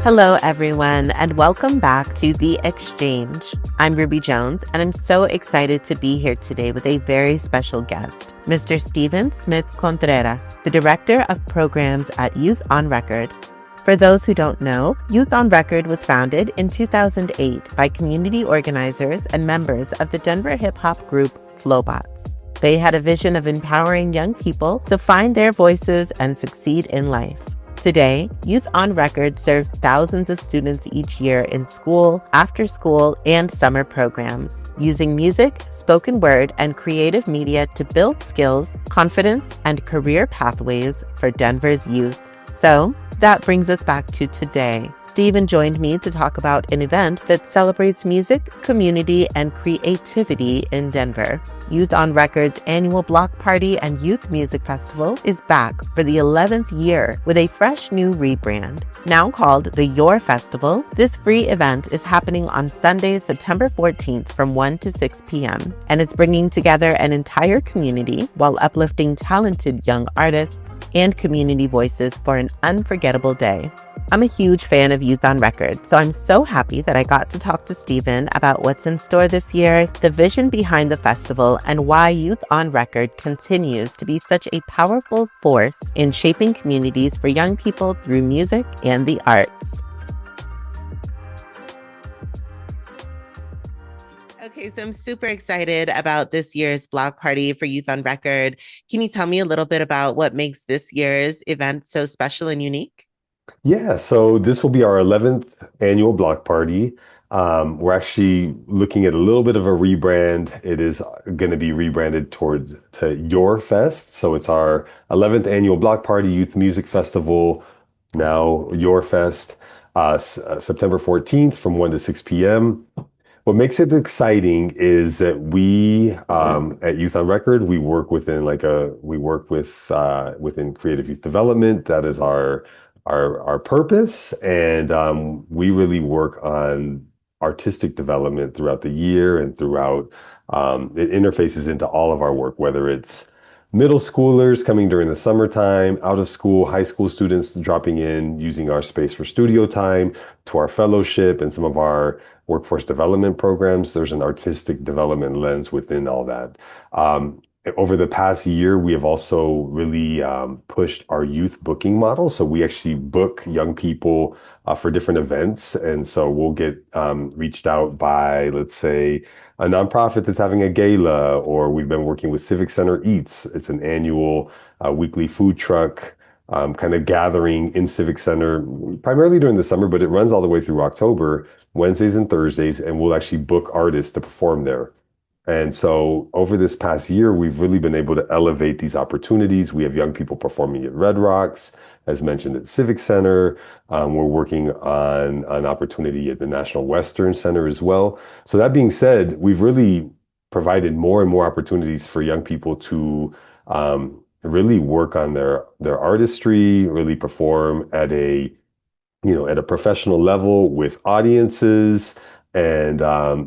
Hello, everyone, and welcome back to The Exchange. I'm Ruby Jones, and I'm so excited to be here today with a very special guest, Mr. Stephen Smith-Contreras, the Director of Programs at Youth on Record. For those who don't know, Youth on Record was founded in 2008 by community organizers and members of the Denver hip-hop group Flobots. They had a vision of empowering young people to find their voices and succeed in life. Today, Youth on Record serves thousands of students each year in school, after school, and summer programs, using music, spoken word, and creative media to build skills, confidence, and career pathways for Denver's youth. So, that brings us back to today. Stephen joined me to talk about an event that celebrates music, community, and creativity in Denver. Youth on Record's annual block party and youth music festival is back for the 11th year with a fresh new rebrand. Now called the Your Festival, this free event is happening on Sunday, September 14th from 1 to 6 p.m. And it's bringing together an entire community while uplifting talented young artists and community voices for an unforgettable day. I'm a huge fan of Youth on Record, so I'm so happy that I got to talk to Stephen about what's in store this year, the vision behind the festival, and why Youth on Record continues to be such a powerful force in shaping communities for young people through music and the arts. Okay, so I'm super excited about this year's block party for Youth on Record. Can you tell me a little bit about what makes this year's event so special and unique? Yeah, so this will be our 11th annual block party. We're actually looking at a little bit of a rebrand. It is going to be rebranded towards to Your Fest. So it's our 11th annual block party youth music festival, now Your Fest, September 14th from 1 to 6 p.m. What makes it exciting is that we at Youth on Record, we work with within creative youth development. That is our purpose, and we really work on artistic development throughout the year and throughout it interfaces into all of our work, whether it's middle schoolers coming during the summertime, out of school, high school students dropping in, using our space for studio time, to our fellowship and some of our workforce development programs. There's an artistic development lens within all that. Over the past year, we have also really pushed our youth booking model. So we actually book young people for different events. And so we'll get reached out by, let's say, a nonprofit that's having a gala, or we've been working with Civic Center Eats. It's an annual weekly food truck kind of gathering in Civic Center, primarily during the summer, but it runs all the way through October, Wednesdays and Thursdays, and we'll actually book artists to perform there. And so over this past year, we've really been able to elevate these opportunities. We have young people performing at Red Rocks, as mentioned at Civic Center. We're working on an opportunity at the National Western Center as well. So that being said, we've really provided more and more opportunities for young people to really work on their artistry, really perform at a professional level with audiences. And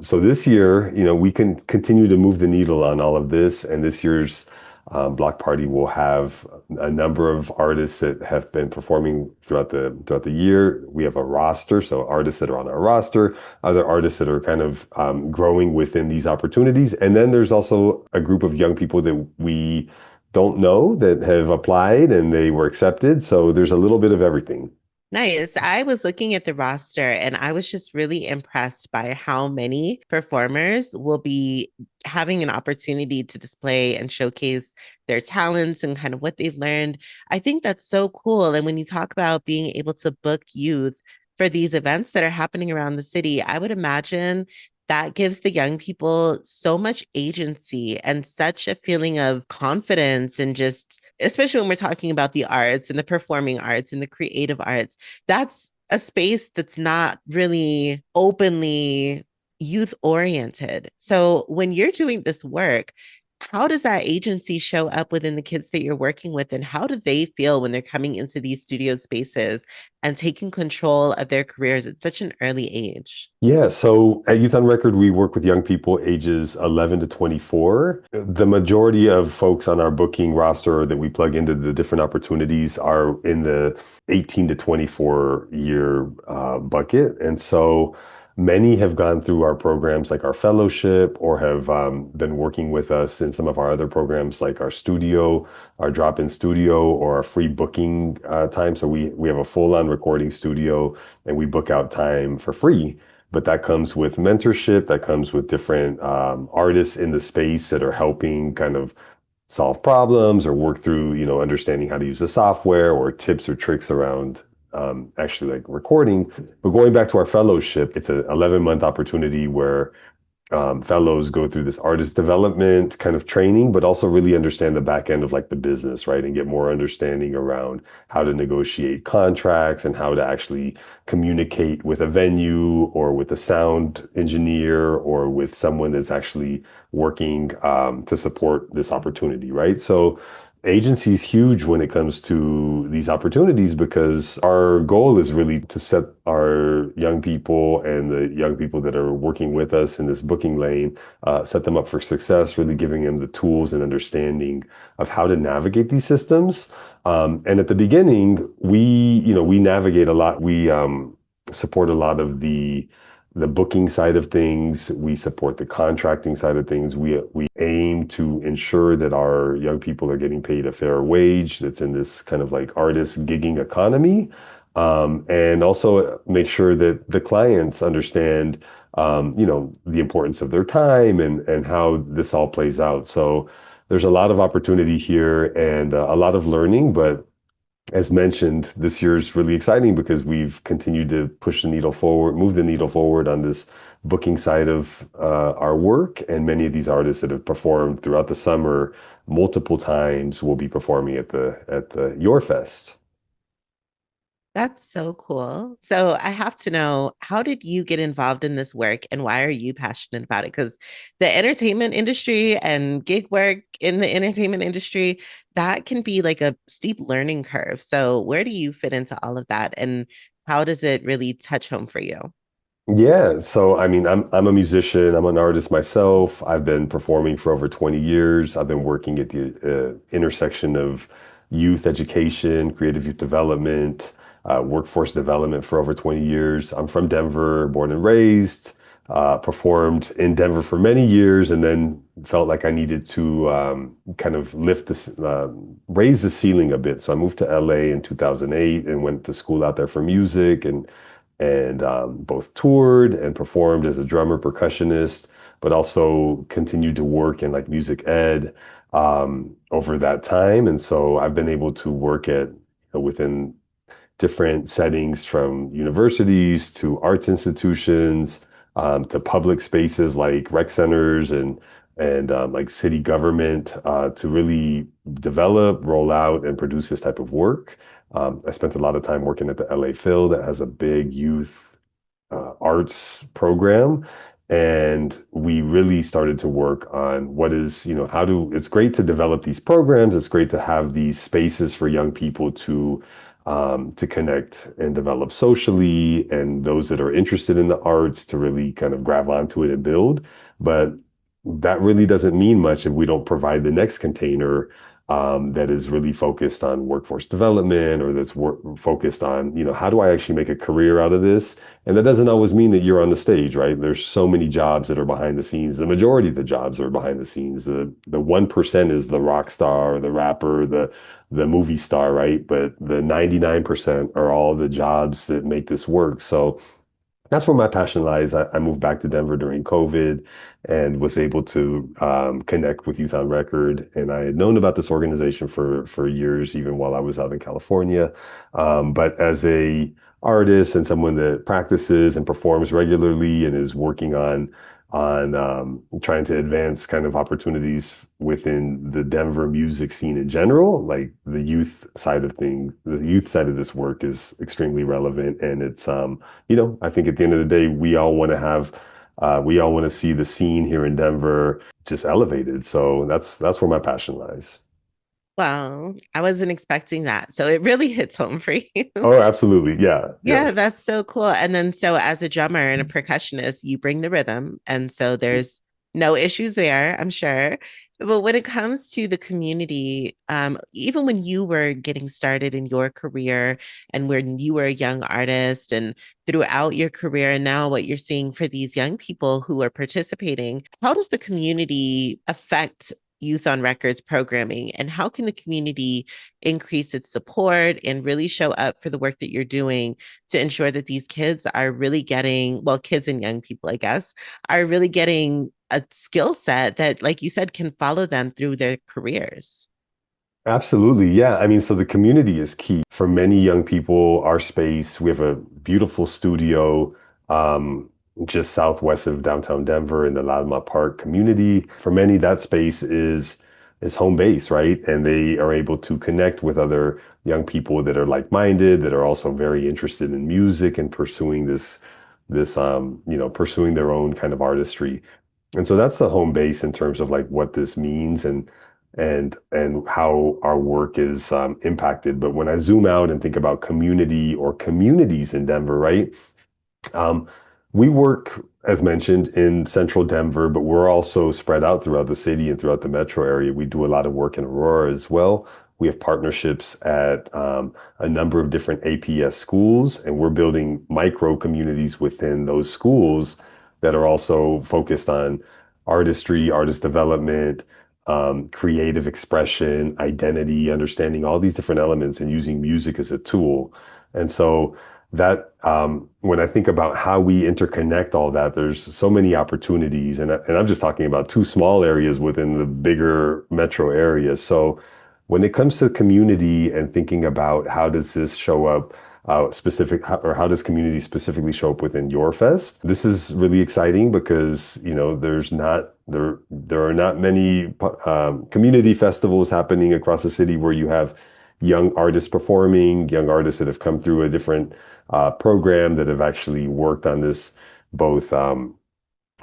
so this year, we can continue to move the needle on all of this. And this year's block party will have a number of artists that have been performing throughout the year. We have a roster, so artists that are on our roster, other artists that are kind of growing within these opportunities. And then there's also a group of young people that we don't know that have applied and they were accepted. So there's a little bit of everything. Nice. I was looking at the roster and I was just really impressed by how many performers will be having an opportunity to display and showcase their talents and kind of what they've learned. I think that's so cool. And when you talk about being able to book youth for these events that are happening around the city, I would imagine that gives the young people so much agency and such a feeling of confidence, and just especially when we're talking about the arts and the performing arts and the creative arts, that's a space that's not really openly youth oriented. So when you're doing this work, How does that agency show up within the kids that you're working with, and how do they feel when they're coming into these studio spaces and taking control of their careers at such an early age? Yeah, so at Youth on Record, we work with young people ages 11 to 24. The majority of folks on our booking roster that we plug into the different opportunities are in the 18 to 24 year bucket. And so many have gone through our programs like our fellowship or have been working with us in some of our other programs like our studio, our drop-in studio, or our free booking time. So we have a full-on recording studio and we book out time for free, but that comes with mentorship, that comes with different artists in the space that are helping kind of solve problems or work through, understanding how to use the software or tips or tricks around actually like recording. But going back to our fellowship, it's an 11-month opportunity where fellows go through this artist development kind of training, but also really understand the back end of like the business, right? And get more understanding around how to negotiate contracts and how to actually communicate with a venue or with a sound engineer or with someone that's actually working to support this opportunity, right? So agency is huge when it comes to these opportunities because our goal is really to set our young people and the young people that are working with us in this booking lane, set them up for success, really giving them the tools and understanding of how to navigate these systems. And at the beginning, we navigate a lot. We support a lot of the booking side of things. We support the contracting side of things. We aim to ensure that our young people are getting paid a fair wage that's in this kind of like artist gigging economy. And also make sure that the clients understand, the importance of their time and how this all plays out. So there's a lot of opportunity here and a lot of learning, but as mentioned, this year is really exciting because we've continued to push the needle forward, move the needle forward on this booking side of our work. And many of these artists that have performed throughout the summer multiple times will be performing at the Your Fest. That's so cool. So I have to know, how did you get involved in this work and why are you passionate about it? Because the entertainment industry and gig work in the entertainment industry, that can be like a steep learning curve. So where do you fit into all of that and how does it really touch home for you? Yeah, so I mean, I'm a musician. I'm an artist myself. I've been performing for over 20 years. I've been working at the intersection of youth education, creative youth development, workforce development for over 20 years. I'm from Denver, born and raised. Performed in Denver for many years, and then felt like I needed to kind of raise the ceiling a bit. So I moved to LA in 2008 and went to school out there for music and both toured and performed as a drummer, percussionist, but also continued to work in like music ed over that time. And so I've been able to work within different settings from universities to arts institutions to public spaces like rec centers and like city government to really develop, roll out, and produce this type of work. I spent a lot of time working at the LA Phil that has a big youth arts program. And we really started to work on what is, it's great to develop these programs. It's great to have these spaces for young people to connect and develop socially, and those that are interested in the arts to really kind of grab onto it and build. But that really doesn't mean much if we don't provide the next container that is really focused on workforce development or that's focused on, how do I actually make a career out of this? And that doesn't always mean that you're on the stage, right? There's so many jobs that are behind the scenes. The majority of the jobs are behind the scenes. The 1% is the rock star, the rapper, the movie star, right? But the 99% are all the jobs that make this work. So that's where my passion lies. I moved back to Denver during COVID and was able to connect with Youth on Record. And I had known about this organization for years, even while I was out in California. But as a artist and someone that practices and performs regularly and is working on trying to advance kind of opportunities within the Denver music scene in general, like the youth side of things, the youth side of this work is extremely relevant. And it's, I think at the end of the day, we all want to see the scene here in Denver just elevated. So that's where my passion lies. Well, I wasn't expecting that. So it really hits home for you. Oh, absolutely. Yeah. Yeah, Yes. that's so cool. And then, so as a drummer and a percussionist, you bring the rhythm. And so there's no issues there, I'm sure. But when it comes to the community, even when you were getting started in your career and when you were a young artist and throughout your career, and now what you're seeing for these young people who are participating, how does the community affect Youth on Records programming? And how can the community increase its support and really show up for the work that you're doing to ensure that these kids are really getting, well, kids and young people, I guess, are really getting a skill set that, like you said, can follow them through their careers? Absolutely. Yeah. I mean, so the community is key for many young people. Our space, we have a beautiful studio um, just southwest of downtown Denver in the Loudmont Park community. For many, that space is home base, right? And they are able to connect with other young people that are like-minded, that are also very interested in music and pursuing pursuing their own kind of artistry. And so that's the home base in terms of like what this means and how our work is impacted. But when I zoom out and think about community or communities in Denver, right? Um, we work, as mentioned, in central Denver, but we're also spread out throughout the city and throughout the metro area. We do a lot of work in Aurora as well. We have partnerships at a number of different APS schools, and we're building micro communities within those schools that are also focused on artistry, artist development, creative expression, identity, understanding all these different elements and using music as a tool. And so that when I think about how we interconnect all that, there's so many opportunities, and I'm just talking about two small areas within the bigger metro area. So when it comes to community and thinking about how does this show up or how does community specifically show up within your fest? This is really exciting because there are not many community festivals happening across the city where you have young artists performing, young artists that have come through a different program that have actually worked on this both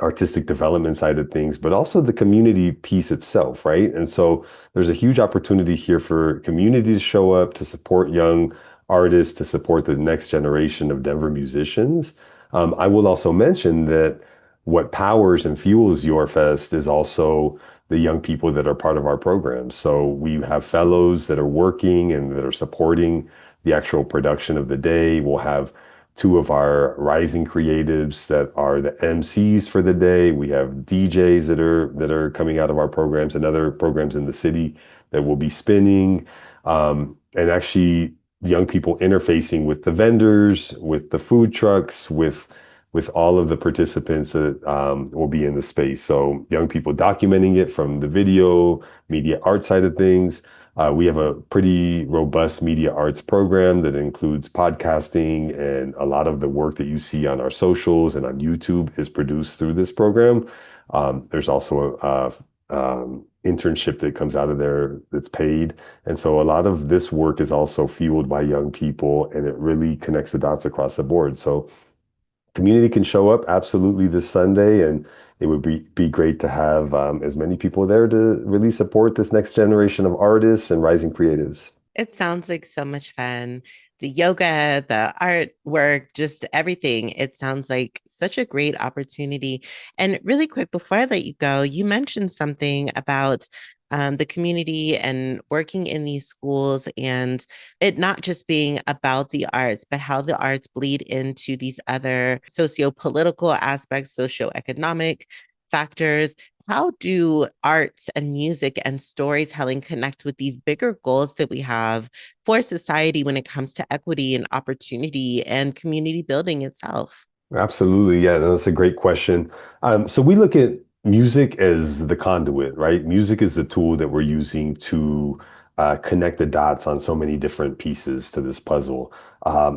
artistic development side of things, but also the community piece itself, right? And so there's a huge opportunity here for community to show up, to support young artists, to support the next generation of Denver musicians. I will also mention that what powers and fuels Your Fest is also the young people that are part of our program. So we have fellows that are working and that are supporting the actual production of the day. We'll have two of our rising creatives that are the MCs for the day. We have DJs that are coming out of our programs and other programs in the city that will be spinning. And actually young people interfacing with the vendors, with the food trucks, with all of the participants that will be in the space. So young people documenting it from the video, media art side of things. We have a pretty robust media arts program that includes podcasting, and a lot of the work that you see on our socials and on YouTube is produced through this program. There's also a internship that comes out of there that's paid. And so a lot of this work is also fueled by young people, and it really connects the dots across the board. So community can show up absolutely this Sunday, and it would be great to have as many people there to really support this next generation of artists and rising creatives. It sounds like so much fun. The yoga, the artwork, just everything. It sounds like such a great opportunity. And really quick, before I let you go, you mentioned something about the community and working in these schools, and it not just being about the arts, but how the arts bleed into these other socio-political aspects, socioeconomic factors. How do arts and music and storytelling connect with these bigger goals that we have for society when it comes to equity and opportunity and community building itself? Absolutely. Yeah, no, that's a great question. So we look at music as the conduit, right? Music is the tool that we're using to connect the dots on so many different pieces to this puzzle.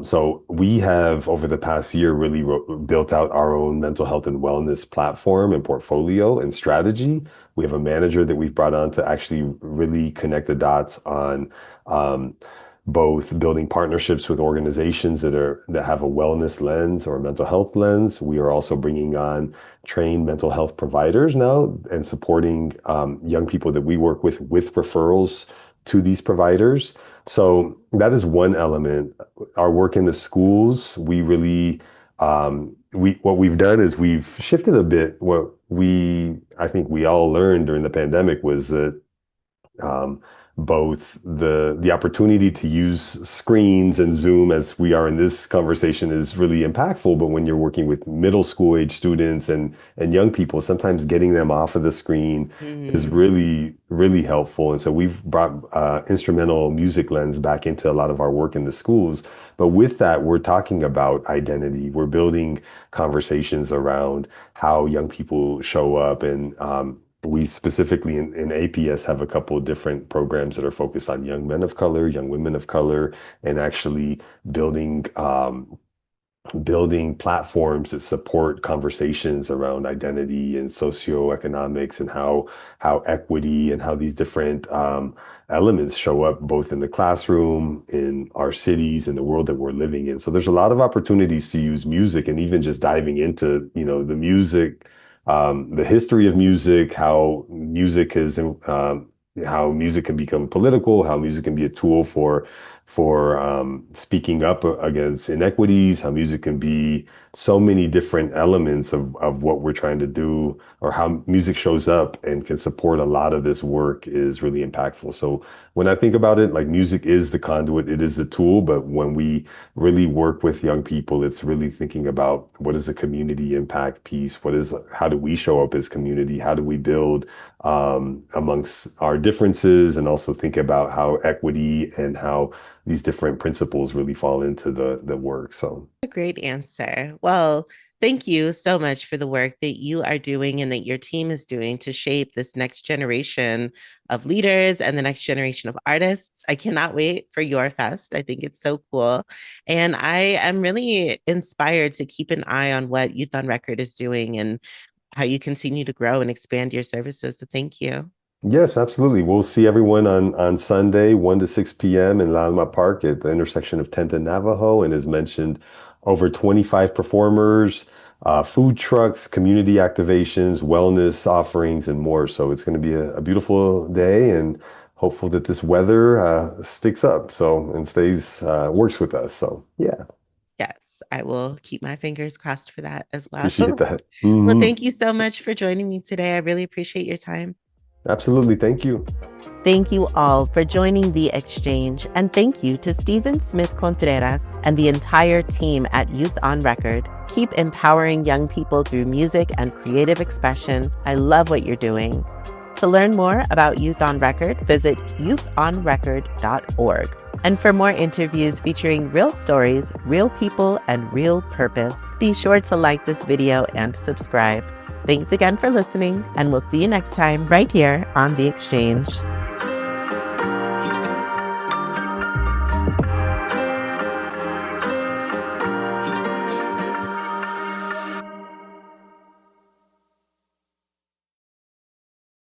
So we have, over the past year, really built out our own mental health and wellness platform and portfolio and strategy. We have a manager that we've brought on to actually really connect the dots on um, both building partnerships with organizations that have a wellness lens or a mental health lens. We are also bringing on trained mental health providers now and supporting young people that we work with referrals to these providers. So that is one element. Our work in the schools, we really what we've done is we've shifted a bit. I think we all learned during the pandemic was that um, both the opportunity to use screens and Zoom as we are in this conversation is really impactful. But when you're working with middle school age students and young people, sometimes getting them off of the screen is Mhm. really, really helpful. And so we've brought instrumental music lens back into a lot of our work in the schools. But with that, we're talking about identity. We're building conversations around how young people show up and we specifically in APS have a couple of different programs that are focused on young men of color, young women of color, and actually building building platforms that support conversations around identity and socioeconomics and how equity and how these different elements show up both in the classroom, in our cities, in the world that we're living in. So there's a lot of opportunities to use music and even just diving into, the music, the history of music, how music can become political, how music can be a tool for speaking up against inequities, how music can be so many different elements of what we're trying to do, or how music shows up and can support a lot of this work is really impactful. So when I think about it, like music is the conduit, it is the tool, but when we really work with young people, it's really thinking about what is the community impact piece? How do we show up as community? How do we build amongst our differences and also think about how equity and how these different principles really fall into the work. So A great answer. Well, thank you so much for the work that you are doing and that your team is doing to shape this next generation of leaders and the next generation of artists. I cannot wait for your fest. I think it's so cool. And I am really inspired to keep an eye on what Youth on Record is doing and how you continue to grow and expand your services. So thank you. yes, absolutely. We'll see everyone on Sunday, 1 to 6 p.m. in Lalma Park at the intersection of 10th and Navajo. And as mentioned, over 25 performers, food trucks, community activations, wellness offerings, and more. So it's going to be a beautiful day and hopeful that this weather sticks up and stays works with us. So yeah, Yes, I will keep my fingers crossed for that as well. appreciate that. Well, Hmm. thank you so much for joining me today. I really appreciate your time. Absolutely. Thank you. Thank you all for joining The Exchange, and thank you to Stephen Smith-Contreras and the entire team at Youth on Record. Keep empowering young people through music and creative expression. I love what you're doing. To learn more about Youth on Record, visit youthonrecord.org. And for more interviews featuring real stories, real people, and real purpose, be sure to like this video and subscribe. Thanks again for listening, and we'll see you next time right here on The Exchange.